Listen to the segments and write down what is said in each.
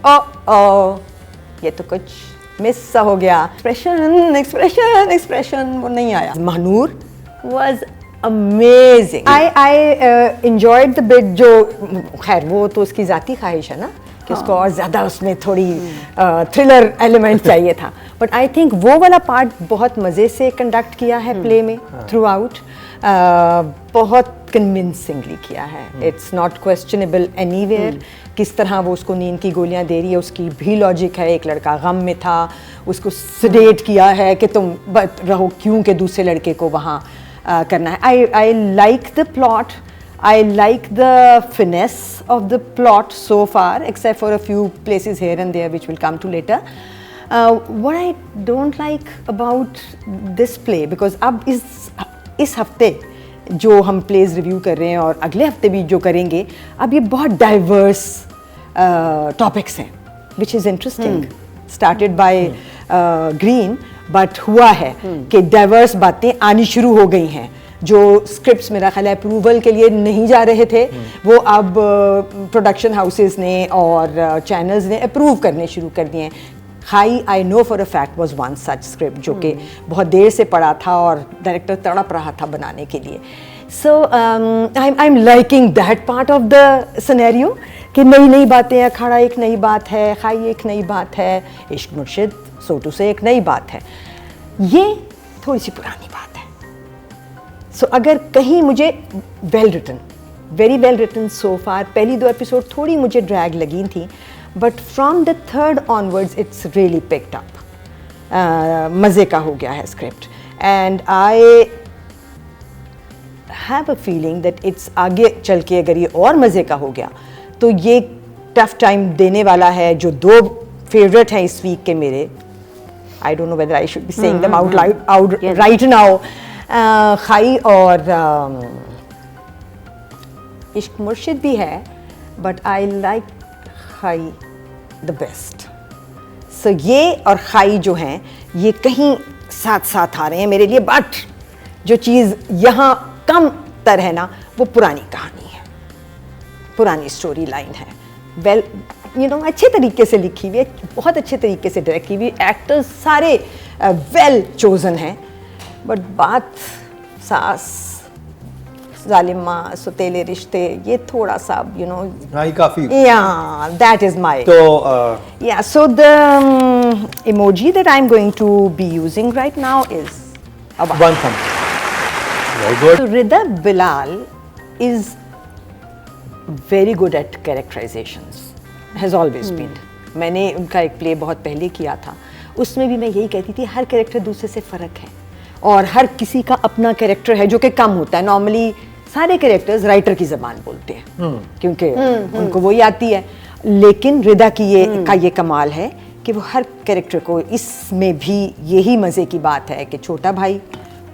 ओ ये तो कुछ मिस सा हो गया, एक्सप्रेशन वो नहीं आया। Mahnoor was amazing. I enjoyed the bit जो खैर वो तो उसकी ज़ाती ख्वाहिश है ना कि उसको और ज़्यादा उसमें थोड़ी थ्रिलर एलिमेंट चाहिए था, बट आई थिंक वो वाला पार्ट बहुत मज़े से कंडक्ट किया है प्ले में थ्रू आउट, बहुत कन्विंसिंगली किया है। इट्स नॉट क्वेश्चनेबल एनीवेयर किस तरह वो उसको नींद की गोलियां दे रही है, उसकी भी लॉजिक है। एक लड़का गम में था, उसको सडेट किया है कि तुम रहो, क्यों कि दूसरे लड़के को वहाँ करना है। I like the plot, I like the finesse of the plot so far, except for a few places here and there which we'll come to later. What I don't like about this play, because अब इस हफ्ते जो हम pledge review कर रहे हैं और अगले हफ्ते भी जो करेंगे, अब ये बहुत डाइवर्स टॉपिक्स हैं, which is interesting. Started by green, but हुआ है कि डाइवर्स बातें आनी शुरू हो गई हैं जो स्क्रिप्ट्स मेरा ख्याल है अप्रूवल के लिए नहीं जा रहे थे, वो अब प्रोडक्शन हाउसेस ने और चैनल्स ने अप्रूव करने शुरू कर दिए हैं। खाई I know for a fact was one such script जो कि बहुत देर से पड़ा था और डायरेक्टर तड़प रहा था बनाने के लिए। So I am liking that part of the scenario कि नई नई बातें, अखाड़ा एक नई बात है, खाई एक नई बात है, इश्क मुर्शिद सोटू से एक नई बात है, ये थोड़ी सी पुरानी बात है। सो अगर कहीं मुझे well written, very well written so far, पहली 2 एपिसोड थोड़ी मुझे ड्रैग लगी थी, but from the third onwards it's really picked up, मज़े का हो गया है script, and I have a feeling that it's आगे चल के अगर ये और मज़े का हो गया तो ये टफ टाइम देने वाला है। जो 2 फेवरेट हैं इस वीक के मेरे, I don't know whether I should be saying them out right now, खाई और इश्क मुर्शिद भी है, बट आई लाइक खाई द बेस्ट। सो ये और खाई जो हैं ये कहीं साथ साथ आ रहे हैं मेरे लिए, बट जो चीज़ यहाँ कम तर है ना, वो पुरानी कहानी है, पुरानी स्टोरी लाइन है, वेल यू नो अच्छे तरीके से लिखी हुई है, बहुत अच्छे तरीके से डायरेक्ट की हुई, एक्टर्स सारे वेल चोजन हैं, बट बात सास जालिमा सुतेले रिश्ते ये थोड़ा सा यू नो काफी that is my so the emoji that I am going to be using right now is one thumb. Very good. So Rida Bilal is very good at characterizations, has always been. मैंने उनका एक play बहुत पहले किया था, उसमें भी मैं यही कहती थी हर कैरेक्टर दूसरे से फ़र्क है और हर किसी का अपना कैरेक्टर है जो कि कम होता है। नॉर्मली सारे कैरेक्टर्स राइटर की ज़बान बोलते हैं क्योंकि उनको वही आती है, लेकिन रिदा की ये कमाल है कि वो हर कैरेक्टर को, इसमें भी यही मज़े की बात है कि छोटा भाई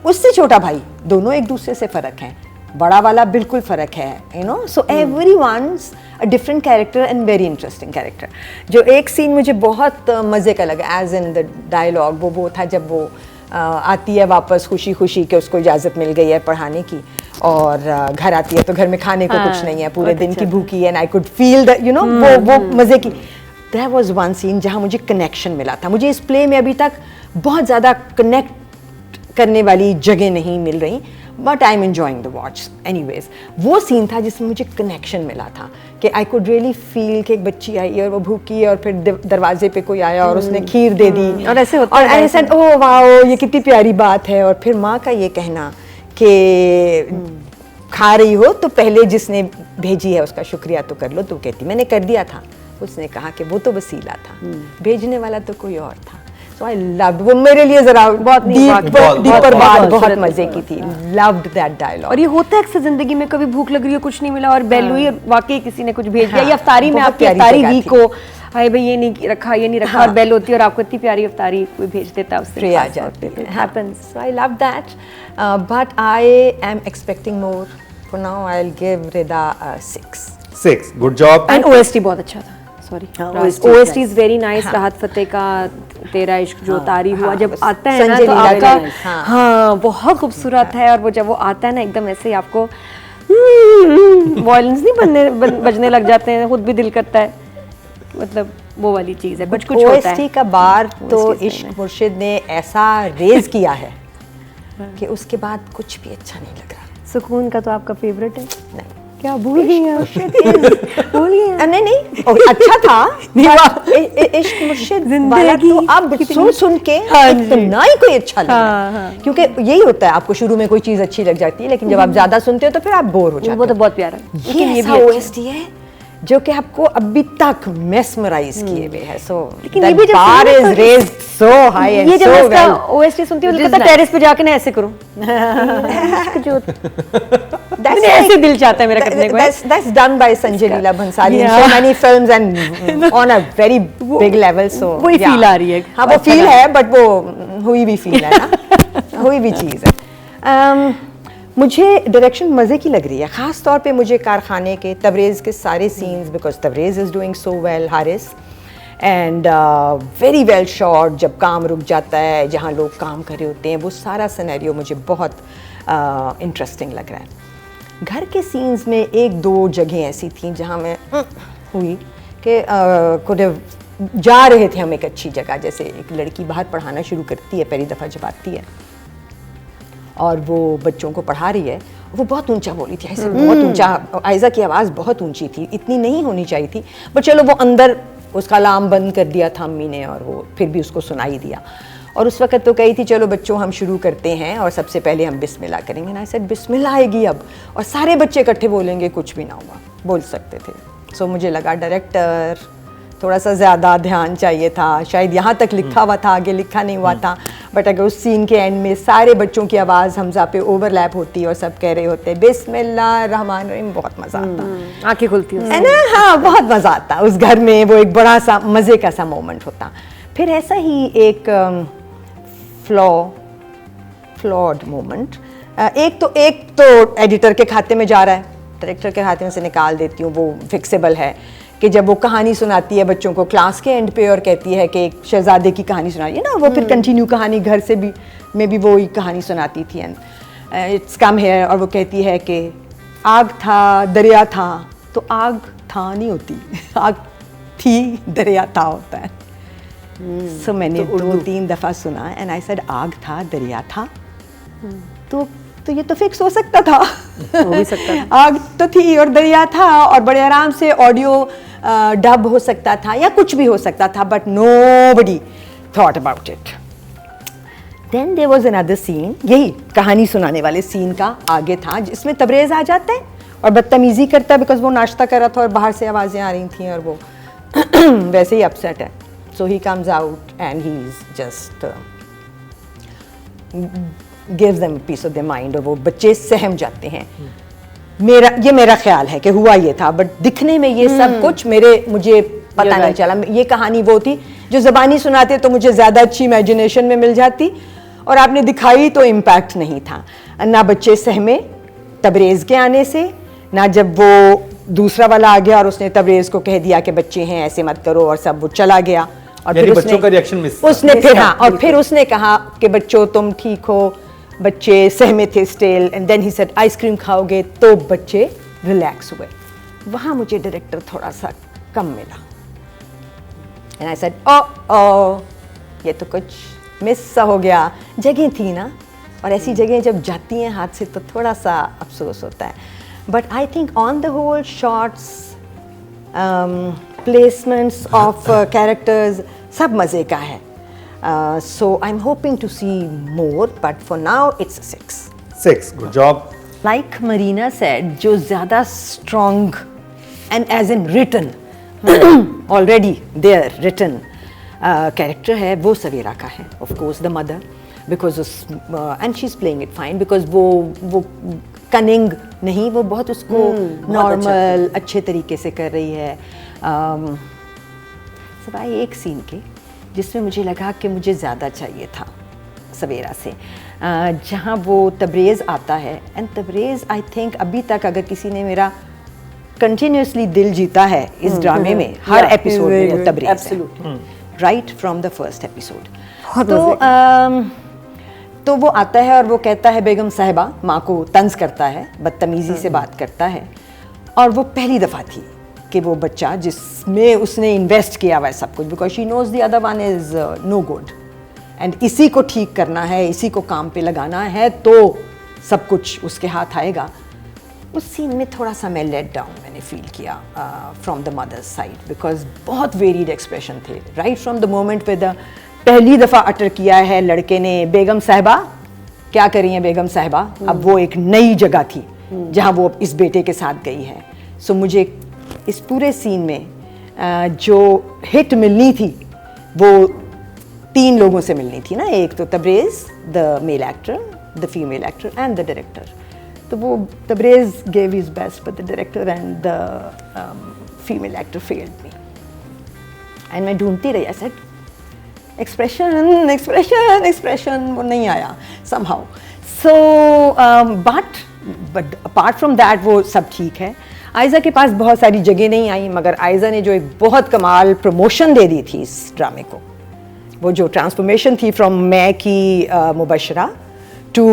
उससे छोटा भाई दोनों एक दूसरे से फ़र्क हैं, बड़ा वाला बिल्कुल फ़र्क है, you know. So everyone's a different character and very interesting character. जो एक सीन मुझे बहुत मज़े का लगा एज इन द डायलॉग, वो था जब वो आती है वापस खुशी खुशी कि उसको इजाज़त मिल गई है पढ़ाने की, और घर आती है तो घर में खाने को कुछ नहीं है, पूरे दिन की भूखी है, and I could feel the you know वो मज़े की। देयर वाज वन सीन जहाँ मुझे कनेक्शन मिला था। मुझे इस प्ले में अभी तक बहुत ज़्यादा कनेक्ट करने वाली जगह नहीं मिल रही, but I am enjoying the watch anyways. वो सीन था जिसमें मुझे कनेक्शन मिला था कि आई कुड रियली फील कि एक बच्ची आई और वो भूखी है और फिर दरवाजे पे कोई आया और उसने खीर दे दी, और ऐसे होता और है, आई सेड ओह वाओ ये कितनी प्यारी बात है। और फिर माँ का ये कहना कि खा रही हो तो पहले जिसने भेजी है उसका शुक्रिया तो कर लो, तो कहती मैंने कर दिया था। उसने कहा कि वो तो वसीला था, भेजने वाला तो कोई और था। So I loved, वो मेरे लिए जरा बहुत डीपर बात बहुत मजे की थी। Loved that dialogue। और ये होता है अक्सर जिंदगी में, कभी भूख लग रही है कुछ नहीं मिला और बेल हुई और वाकई किसी ने कुछ भेज दिया, या अफ्तारी में आपकी अफ्तारी वीक हो, हाय भाई ये नहीं रखा ये नहीं रखा, और बेल होती है और आपको इतनी प्यारी अफ्तारी कोई भेज देता, उससे आ जाती है। Happens। So I love that, but I am expecting more. For now I'll give Rida 6. 6. Good job. And OST बहुत अच्छा था, sorry OST is very nice. राहत फतेह का तेरा इश्क जो तारी हुआ जब आता है ना संजय तो लीला आपका हाँ बहुत खूबसूरत है, और वो जब वो आता है ना एकदम ऐसे ही आपको वॉयलेंस नहीं बजने लग जाते हैं, खुद भी दिल करता है, मतलब वो वाली चीज़ है, कुछ कुछ होता है। OST का बार तो OST सही इश्क में। मुर्शिद ने ऐसा रेज किया है कि उसके बाद कुछ भी अच्छा नहीं लग रहा। सुकून का तो आपका फेवरेट है? नहीं, क्या भूल गई हैं? भूल गई हैं? नहीं अच्छा था but इश्क मुर्शिद वाला जिंदगी तो अब सुन सुन के हाँ जी। इतना ही कोई अच्छा लग रहा हाँ, है। हाँ। क्योंकि यही होता है, आपको शुरू में कोई चीज अच्छी लग जाती है, लेकिन जब आप ज्यादा सुनते हो तो फिर आप बोर हो जाते वो हो। तो बहुत प्यारा है। ये लेकिन ऐसा भी अच्छा है। OST है जो कि आपको अभी तक मेस्मराइज किए हुए है। सो लेकिन ये भी जब बार सुनो इज तो रेज्ड सो हाई एंड ये जब सो मैं इसका वेल। OST सुनती हूँ It तो is लगता है nice. टेरेस पे जाके ना ऐसे करूँ। जो That's ऐसे like- दिल चाहता है मेरा करने को। That's done by Sanjay Leela Bhansali in Yeah. so many films and on a very big level. So वही yeah. feel आ रही है। हाँ वो अच्छा फील लगा। है, बट वो हुई भी फील है ना, हुई भी चीज़ है। मुझे डायरेक्शन मज़े की लग रही है, ख़ास तौर पे मुझे कारखाने के तबरेज़ के सारे scenes, because Tabrez is doing so well, Haris, and very well shot. जब काम रुक जाता है, जहाँ लोग काम कर रहे होते हैं, वो सारा सिनेरियो मुझे बहुत इंटरेस्टिंग लग रहा है। घर के सीन्स में एक दो जगह ऐसी थी जहाँ मैं हुई कि कुड हैव जा रहे थे हम एक अच्छी जगह। जैसे एक लड़की बाहर पढ़ाना शुरू करती है पहली दफ़ा जब आती है, और वो बच्चों को पढ़ा रही है, वो बहुत ऊंचा बोली थी, ऐसे बहुत ऊंचा। आयज़ा की आवाज़ बहुत ऊंची थी, इतनी नहीं होनी चाहिए थी, बट चलो वो अंदर उसका अलार्म बंद कर दिया था अम्मी ने, और वो फिर भी उसको सुनाई दिया। और उस वक्त तो कही थी चलो बच्चों हम शुरू करते हैं और सबसे पहले हम बिस्मिल्लाह करेंगे ना। सेड बिस्मिल्लाह आएगी अब, और सारे बच्चे इकट्ठे बोलेंगे, कुछ भी ना हुआ, बोल सकते थे। सो मुझे लगा डायरेक्टर थोड़ा सा ज़्यादा ध्यान चाहिए था, शायद यहाँ तक लिखा हुआ था, आगे लिखा नहीं हुआ था, बट अगर उस सीन के एंड में सारे बच्चों की आवाज़ हमजा पे ओवरलैप होती और सब कह रहे होते बिस्मिल्लाह रहमान रहीम, बहुत मज़ा आता आंखें खुलती हैं। है ना। हाँ बहुत मज़ा आता उस घर में, वो एक बड़ा सा मज़े का सा मोमेंट होता। फिर ऐसा ही एक फ्लॉड मोमेंट, एक तो एडिटर के खाते में जा रहा है, डायरेक्टर के खाते में से निकाल देती हूँ, वो फिक्सेबल है कि जब वो कहानी सुनाती है बच्चों को क्लास के एंड पे और कहती है कि एक शहजादे की कहानी सुनाई है ना, वो फिर कंटिन्यू कहानी घर से भी में भी वो ही कहानी सुनाती थी। एंड इट्स कम हेयर, और वो कहती है कि आग था दरिया था, तो आग था नहीं होती, आग थी दरिया था होता है। सो मैंने तो 2-3 दफ़ा सुना एंड आई सेड आग था दरिया था, तो ये तो फिक्स हो सकता था, हो भी सकता था। आग तो थी और दरिया था, और बड़े आराम से ऑडियो डब हो सकता था या कुछ भी हो सकता था, but nobody thought about it. Then there was another scene, यही कहानी सुनाने वाले सीन का आगे था, जिसमें तबरेज़ आ जाता है और बदतमीज़ी करता है, बिकॉज वो नाश्ता कर रहा था और बाहर से आवाज़ें आ रही थी और वो वैसे ही अपसेट है। So he comes out and he is just gives them peace of their mind, और वो बच्चे सहम जाते हैं। मेरा ख्याल है कि हुआ ये था, बट दिखने में ये सब कुछ मुझे पता नहीं चला। ये कहानी वो थी जो ज़बानी सुनाते तो मुझे ज़्यादा अच्छी इमेजिनेशन में मिल जाती, और आपने दिखाई तो इम्पैक्ट नहीं था। ना बच्चे सहमे तबरेज़ के आने से, ना जब वो दूसरा वाला आ गया और उसने तबरेज़ को कह दिया कि बच्चे हैं ऐसे मत करो, और सब वो चला गया। और यानी फिर बच्चों का रिएक्शन मिस उसने फिर हाँ, और फिर उसने कहा कि बच्चों तुम ठीक हो, बच्चे सहमे थे still, and then he said ice cream खाओगे, तो बच्चे रिलैक्स हुए। वहाँ मुझे डायरेक्टर थोड़ा सा कम मिला, एंड आई सेड ओ ये तो कुछ मिस सा हो गया। जगह थी ना, और ऐसी जगह जब जाती हैं हाथ से तो थोड़ा सा अफसोस होता है। But I think on the whole shots, placements of characters सब मज़े का है। So I'm hoping to see more, but for now it's a 6. 6. Good job. Like Marina said, जो ज़्यादा strong and as in written, already there written character है, वो सवेरा का है. Of course the mother, because and she's playing it fine, because वो cunning नहीं, वो बहुत उसको normal अच्छे तरीके से कर रही है. सिवाय एक सीन के जिसमें मुझे लगा कि मुझे ज़्यादा चाहिए था सवेरा से, जहाँ वो तबरेज़ आता है, एंड तबरेज़ आई थिंक अभी तक अगर किसी ने मेरा कंटिन्यूसली दिल जीता है इस ड्रामे में, हर एपिसोड में वो तबरेज़ है, right from the first episode. तो वो आता है और वो कहता है बेगम साहिबा, माँ को तंज करता है, बदतमीज़ी से बात करता है, और वो पहली दफ़ा थी कि वो बच्चा जिसमें उसने इन्वेस्ट किया हुआ है सब कुछ, because she knows the other one is no good and इसी को ठीक करना है, इसी को काम पे लगाना है तो सब कुछ उसके हाथ आएगा। उस सीन में थोड़ा सा मैं लेट डाउन मैंने फील किया from the mother's side, because बहुत वेरीड एक्सप्रेशन थे right from the moment with पहली दफ़ा अटर किया है लड़के ने, बेगम साहिबा क्या करी हैं बेगम साहिबा, अब वो एक नई जगह थी जहाँ वो इस बेटे के साथ गई है। सो मुझे इस पूरे सीन में जो हिट मिलनी थी वो 3 लोगों से मिलनी थी ना, एक तो Tabrez the male actor, the female actor and the director. तो वो Tabrez gave his best but the director and the female actor failed me and मैं ढूंढती रही, I said expression expression expression, वो नहीं आया somehow. So but apart from that वो सब ठीक है। आयज़ा के पास बहुत सारी जगह नहीं आई, मगर आयज़ा ने जो एक बहुत कमाल प्रमोशन दे दी थी इस ड्रामे को, वो जो ट्रांसफॉर्मेशन थी फ्रॉम मैं की Mubashra to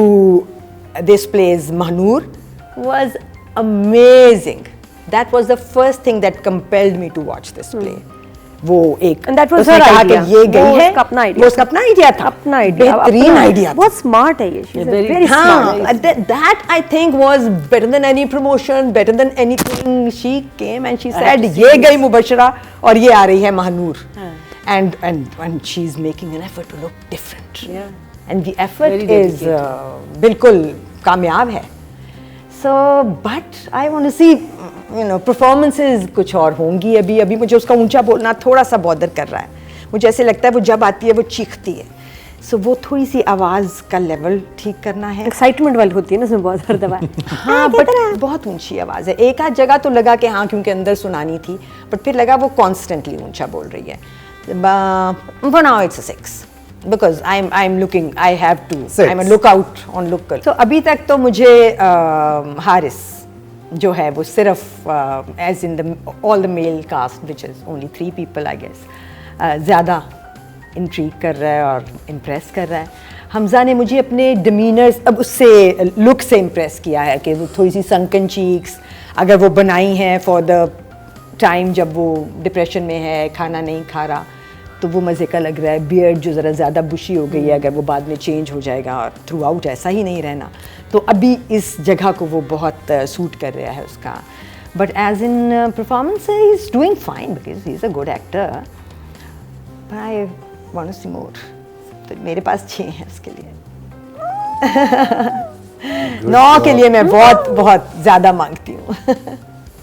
this plays Mahnoor was amazing. That was the first thing that compelled me to watch this play. वो एक And that was उसने her कहा idea. कि ये गई वो है, उसका अपना idea वो उसका अपना आइडिया था, अपना आइडिया, बेहतरीन आइडिया था। बहुत स्मार्ट है ये, she's a very हाँ, smart. that I think was better than any promotion, better than anything. She came and she said, ये गई मुबशरा और ये आ रही है Mahnoor, and she's making an effort to look different. Yeah. And the effort Very is बिल्कुल कामयाब है। So, but I want to see, performances कुछ और होंगी। अभी मुझे उसका ऊंचा बोलना थोड़ा सा बॉदर कर रहा है। मुझे ऐसे लगता है वो जब आती है वो चीखती है, सो वो थोड़ी सी आवाज़ का लेवल ठीक करना है। एक्साइटमेंट वाली होती है ना उसमें बहुत हर दफा। हाँ, बट बहुत ऊंची आवाज़ है। एक आध जगह तो लगा कि हाँ क्योंकि अंदर सुनानी थी, बट फिर लगा वो कॉन्स्टेंटली ऊंचा बोल रही है। For now it's a 6 because I'm looking, I have to, I'm a lookout on local. तो अभी तक तो मुझे हारिस जो है वो सिर्फ as in the all the male cast which is only 3 people I guess ज़्यादा इंट्रीग कर रहा है और इम्प्रेस कर रहा है। हमज़ा ने मुझे अपने डिमीनर्स अब उससे लुक से इम्प्रेस किया है कि वो थोड़ी सी संकन चीक्स अगर वो बनाई हैं फॉर द टाइम जब वो डिप्रेशन में है, खाना नहीं खा रहा, तो वो मज़े का लग रहा है। बियर्ड जो ज़रा ज़्यादा बुशी हो गई है, अगर वो बाद में चेंज हो जाएगा और थ्रू आउट ऐसा ही नहीं रहना, तो अभी इस जगह को वो बहुत सूट कर रहा है उसका। But as in performance he is doing fine because he is a good actor, but I want to see more. तो मेरे पास 6 हैं उसके लिए। 9 के लिए मैं बहुत बहुत ज़्यादा मांगती हूँ।